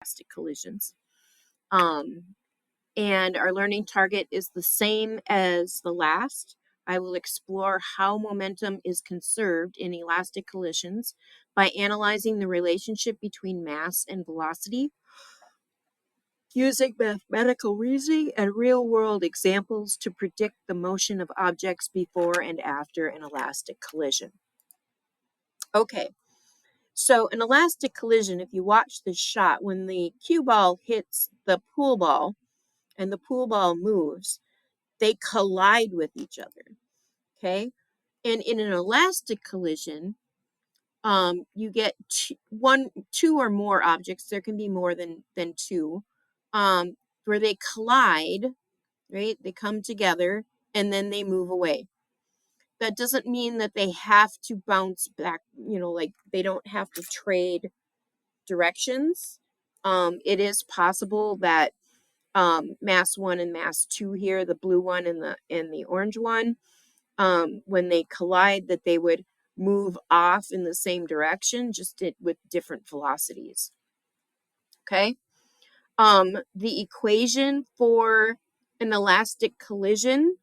elastic collisions. And our learning target is the same as the last. I will explore how momentum is conserved in elastic collisions by analyzing the relationship between mass and velocity, using mathematical reasoning and real-world examples to predict the motion of objects before and after an elastic collision. Okay, so an elastic collision, if you watch this shot, when the cue ball hits the pool ball and the pool ball moves, they collide with each other, okay? And in an elastic collision, you get two or more objects. There can be more than two, where they collide, right? They come together and then they move away. That doesn't mean that they have to bounce back, like they don't have to trade directions. It is possible that mass 1 and mass 2 here, the blue one and the orange one, when they collide, that they would move off in the same direction, just with different velocities. Okay. The equation for an elastic collision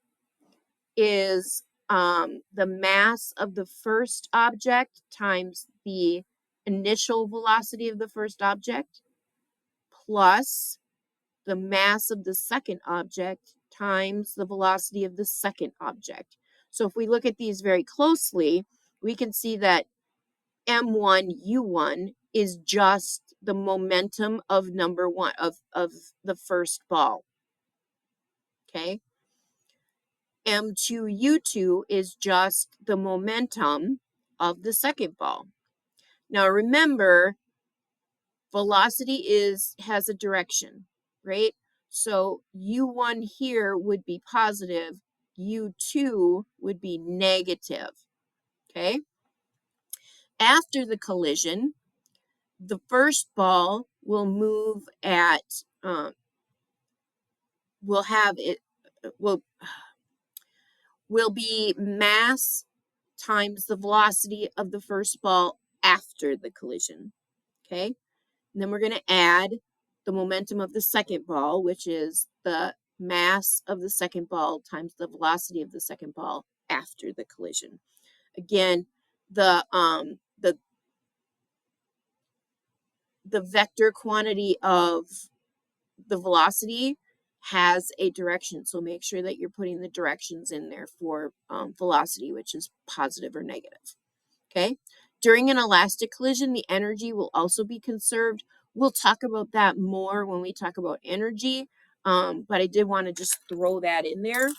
is the mass of the first object times the initial velocity of the first object plus the mass of the second object times the velocity of the second object. So if we look at these very closely, we can see that m1u1 is just the momentum of number one of the first ball. Okay. m2u2 is just the momentum of the second ball. Now remember, velocity has a direction, right? So u1 here would be positive, u2 would be negative, okay? After the collision, the first ball will move at, will be mass times the velocity of the first ball after the collision, okay? And then we're going to add the momentum of the second ball, which is the mass of the second ball times the velocity of the second ball after the collision. Again, the vector quantity of the velocity has a direction, so make sure that you're putting the directions in there for velocity, which is positive or negative. Okay. During an elastic collision, the energy will also be conserved. We'll talk about that more when we talk about energy, but I did want to just throw that in there.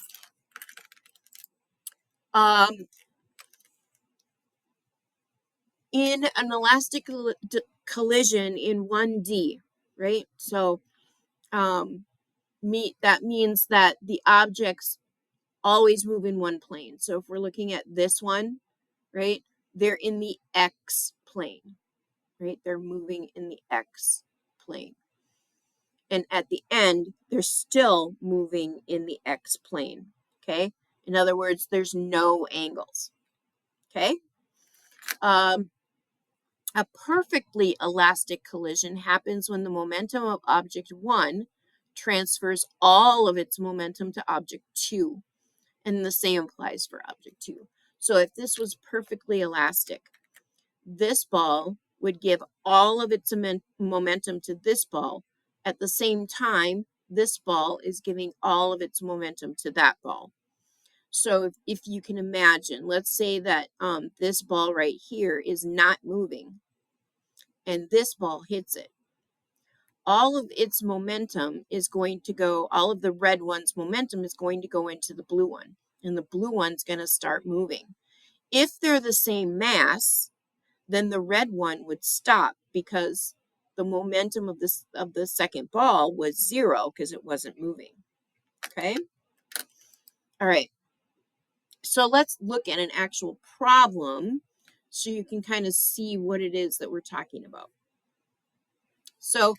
In an elastic collision in 1D, right? So that means that the objects always move in one plane. So if we're looking at this one, right, they're in the X plane, right? They're moving in the X plane. And at the end, they're still moving in the X plane, okay? In other words, there's no angles, okay? A perfectly elastic collision happens when the momentum of object 1 transfers all of its momentum to object 2, and the same applies for object 2. So if this was perfectly elastic, this ball would give all of its momentum to this ball. At the same time, this ball is giving all of its momentum to that ball. So if you can imagine, let's say that this ball right here is not moving and this ball hits it. All of its momentum is going to go, all of the red one's momentum is going to go into the blue one, and the blue one's going to start moving. If they're the same mass, then the red one would stop because the momentum of the second ball was 0 because it wasn't moving. Okay. All right. So let's look at an actual problem so you can kind of see what it is that we're talking about. So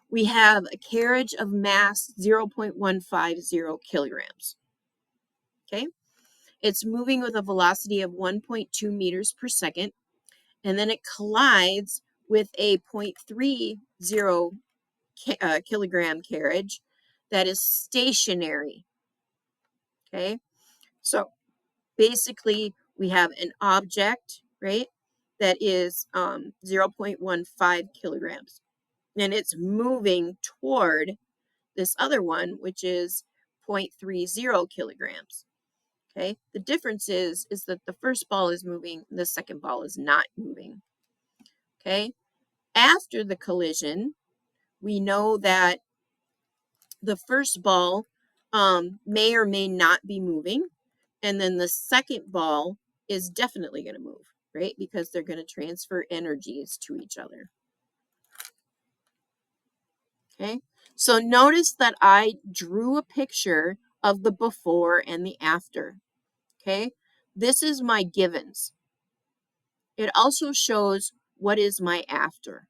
we have a carriage of mass 0.150 kilograms. Okay. It's moving with a velocity of 1.2 meters per second, and then it collides with a 0.30 kilogram carriage that is stationary. Okay, so basically we have an object, right, that is 0.15 kilograms, and it's moving toward this other one, which is 0.30 kilograms. Okay, the difference is that the first ball is moving, the second ball is not moving. Okay, after the collision, we know that the first ball may or may not be moving, and then the second ball is definitely going to move, right? Because they're going to transfer energies to each other. Okay, so notice that I drew a picture of the before and the after. Okay, this is my givens. It also shows what is my after,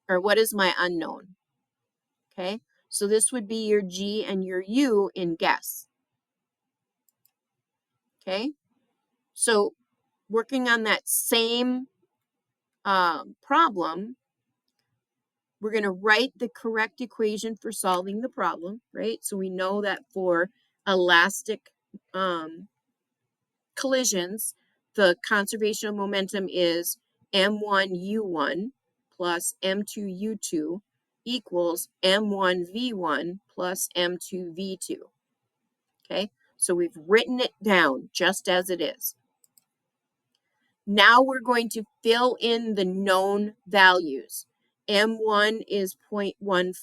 or what is my unknown. Okay, so this would be your G and your U in guess. Okay, so working on that same problem, we're going to write the correct equation for solving the problem, right? So we know that for elastic collisions, the conservation of momentum is m1u1 plus m2u2 equals m1v1 plus m2v2. Okay, so we've written it down just as it is. Now we're going to fill in the known values. M1 is 0.15.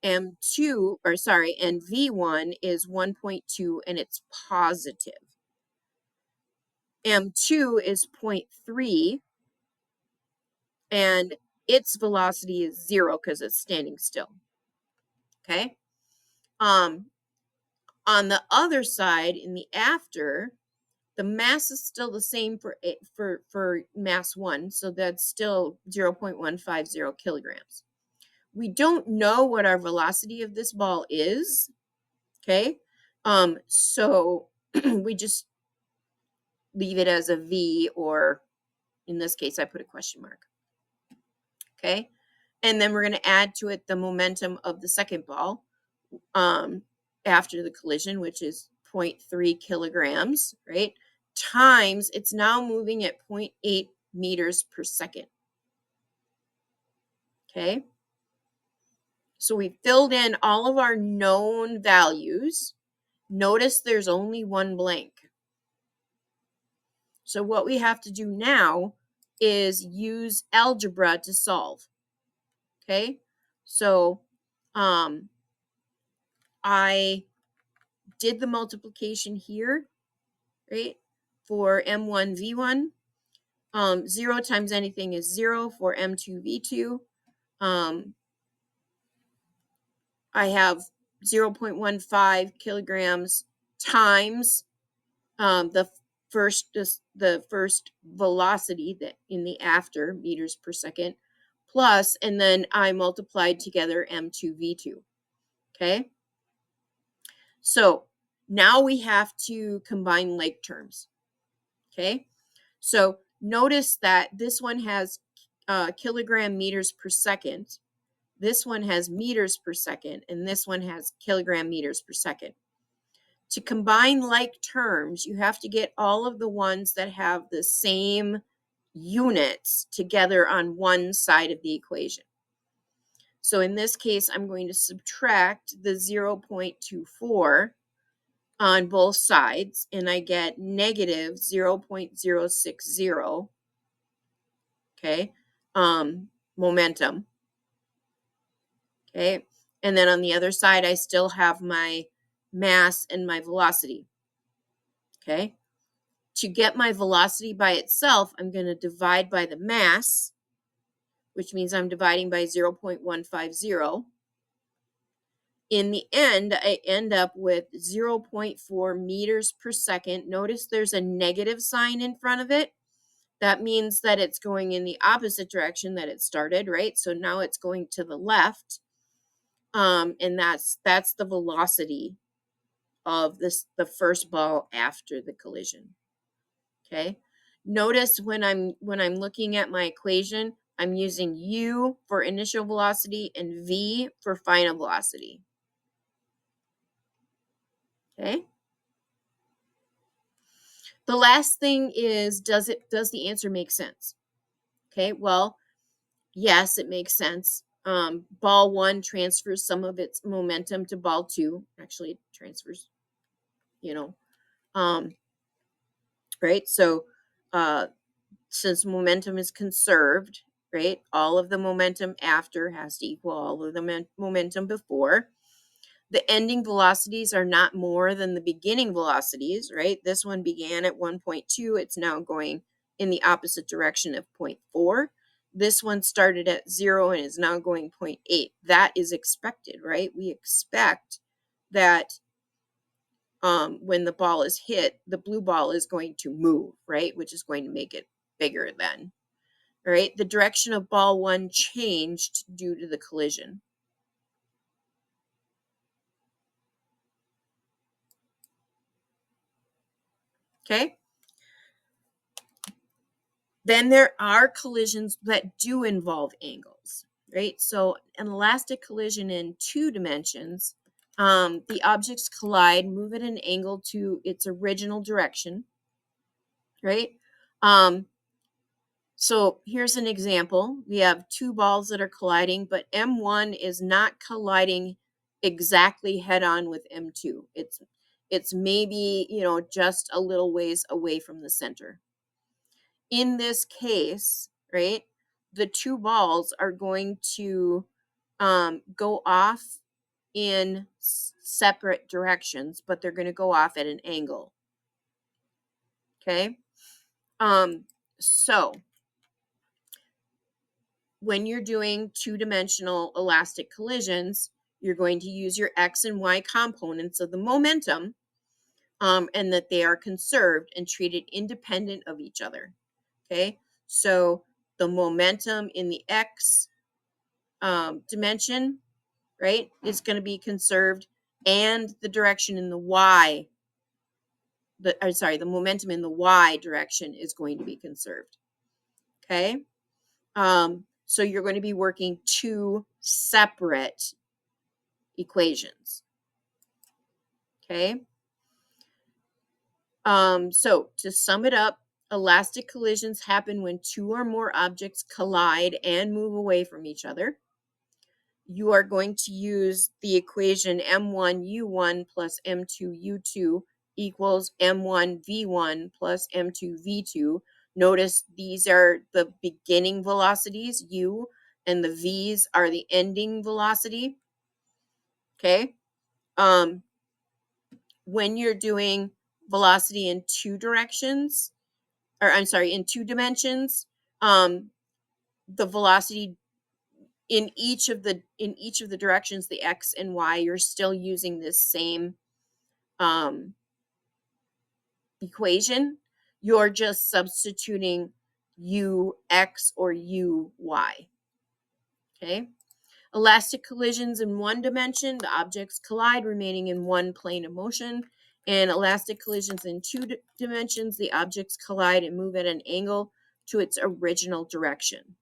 M2, or sorry, and V1 is 1.2 and it's positive. M2 is 0.3 and its velocity is 0 because it's standing still. Okay. On the other side, in the after, the mass is still the same for mass 1, so that's still 0.150 kilograms. We don't know what our velocity of this ball is, okay? So we just leave it as a V, or in this case, I put a question mark, okay? And then we're going to add to it the momentum of the second ball after the collision, which is 0.3 kilograms, right? Times, it's now moving at 0.8 meters per second. Okay. So we filled in all of our known values. Notice there's only one blank. So what we have to do now is use algebra to solve. Okay. So I did the multiplication here, right? For M1, V1. 0 times anything is 0 for M2, V2. I have 0.15 kilograms times the first velocity that in the after, meters per second, plus, and then I multiplied together M2, V2. Okay. So now we have to combine like terms. Okay. So notice that this one has kilogram meters per second. This one has meters per second, and this one has kilogram meters per second. To combine like terms, you have to get all of the ones that have the same units together on one side of the equation. So in this case, I'm going to subtract the 0.24 on both sides, and I get negative 0.060, okay, momentum. Okay, and then on the other side, I still have my mass and my velocity. Okay, to get my velocity by itself, I'm going to divide by the mass, which means I'm dividing by 0.150. In the end, I end up with 0.4 meters per second. Notice there's a negative sign in front of it. That means that it's going in the opposite direction that it started, right? So now it's going to the left. And that's the velocity of the first ball after the collision. Okay. Notice when I'm looking at my equation, I'm using u for initial velocity and v for final velocity. Okay. The last thing is, does the answer make sense? Okay, well, yes, it makes sense. Ball 1 transfers some of its momentum to ball 2. Actually, it transfers, right? So, since momentum is conserved, right, all of the momentum after has to equal all of the momentum before. The ending velocities are not more than the beginning velocities, right? This one began at 1.2. It's now going in the opposite direction of 0.4. This one started at 0 and is now going 0.8. That is expected, right? We expect that when the ball is hit, the blue ball is going to move, right? Which is going to make it bigger then, right? The direction of ball 1 changed due to the collision. Okay? Then there are collisions that do involve angles, right? So an elastic collision in 2 dimensions, the objects collide, move at an angle to its original direction, right? So here's an example. We have 2 balls that are colliding, but M1 is not colliding exactly head on with M2. It's maybe, just a little ways away from the center. In this case, right, the 2 balls are going to go off in separate directions, but they're going to go off at an angle. Okay. So when you're doing 2-dimensional elastic collisions, you're going to use your X and Y components of the momentum, and that they are conserved and treated independent of each other. Okay. So the momentum in the X dimension, right, is going to be conserved, and the direction in the Y, the momentum in the Y direction is going to be conserved. Okay. So you're going to be working 2 separate equations. Okay. So to sum it up, elastic collisions happen when 2 or more objects collide and move away from each other. You are going to use the equation m1u1 plus m2u2 equals m1v1 plus m2v2. Notice these are the beginning velocities, u, and the v's are the ending velocity. Okay. When you're doing velocity in 2 directions, or I'm sorry, in 2 dimensions, the velocity in each of the directions, the X and Y, you're still using this same equation. You're just substituting ux or uy. Okay. Elastic collisions in 1 dimension, the objects collide, remaining in one plane of motion. And elastic collisions in 2 dimensions, the objects collide and move at an angle to its original direction.